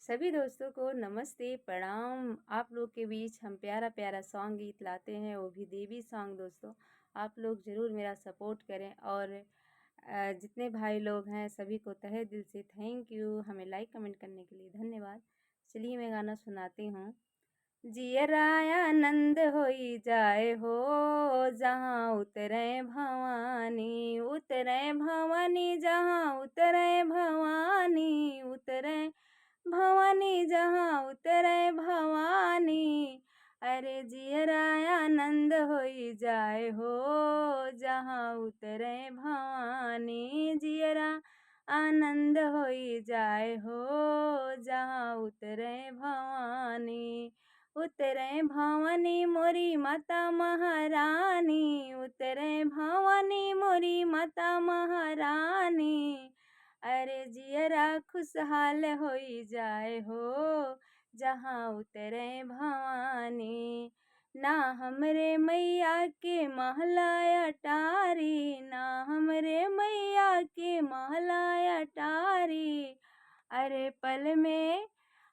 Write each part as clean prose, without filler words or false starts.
सभी दोस्तों को नमस्ते प्रणाम। आप लोग के बीच हम प्यारा प्यारा सॉन्ग गीत लाते हैं, वो भी देवी सॉन्ग। दोस्तों आप लोग ज़रूर मेरा सपोर्ट करें और जितने भाई लोग हैं सभी को तहे दिल से थैंक यू। हमें लाइक कमेंट करने के लिए धन्यवाद। चलिए मैं गाना सुनाती हूँ। जियराया आनंद होई जाए हो, जहाँ उतरे भवानी, उतरे भवानी, जहाँ उतरे भवानी, उतरे भवानी, जहाँ उतरे भवानी। अरे जियराया आनंद होई जाए हो, जहाँ उतरे भवानी, जियरा आनंद होई जाए हो, जहाँ उतरे भवानी। उतरे भवानी मोरी माता महारानी, उतरे भवानी मोरी माता महारानी। अरे जियरा खुशहाल होई जाए हो, जहाँ उतरे भवानी। ना हमरे मैया के महला अटारी, ना हमरे मैया के महला अटारी। अरे पल में,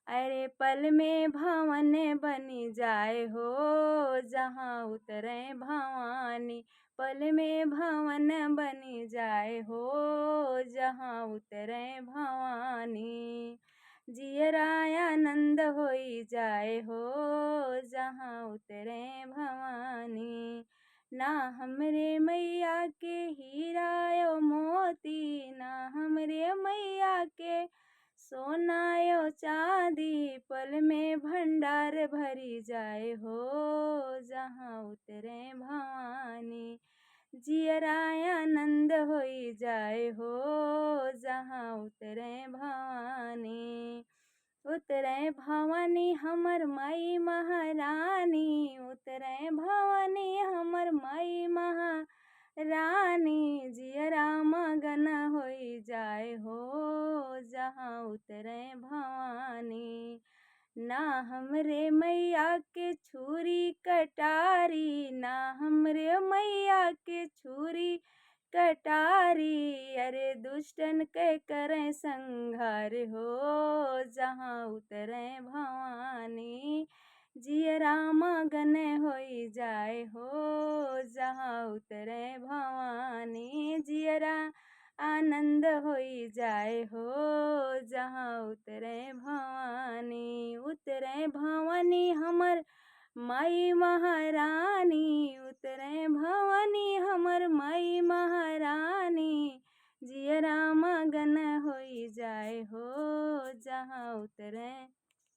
अरे पल में भवन बनी जाए हो, जहाँ उतरे भवानी। पल में भवन बनी जाए हो, जहाँ उतरे भवानी। जियराया आनंद होई जाए हो, जहाँ उतरे भवानी। ना हमरे मैया के हीरा मोती, ना हमरे मैया के सोनायो चांदी। पल में भंडार भरी जाए हो, जहाँ उतरे भवानी। जियराया आनंद होई जाए हो, जहाँ उतरे भवानी। उतरे भवानी हमर माई महारानी, उतरे भवानी हमर माई महारानी। जियरा मगन होई जाए हो, जहाँ उतरे भवानी। ना हमरे मैया के छुरी कटारी, ना हमरे मैया के छुरी कटारी। अरे दुष्टन के करें संहार हो, जहाँ उतरे भवानी। जियरा मगन होई जाए हो, जहाँ उतरे भवानी। जियरा आनंद होई जाए हो, जहाँ उतरे भवानी। उतरे भवानी हमर माई महारानी, उतरे भवानी हमर माई महारानी। जियरा मगन होई जाए हो, जहाँ उतरे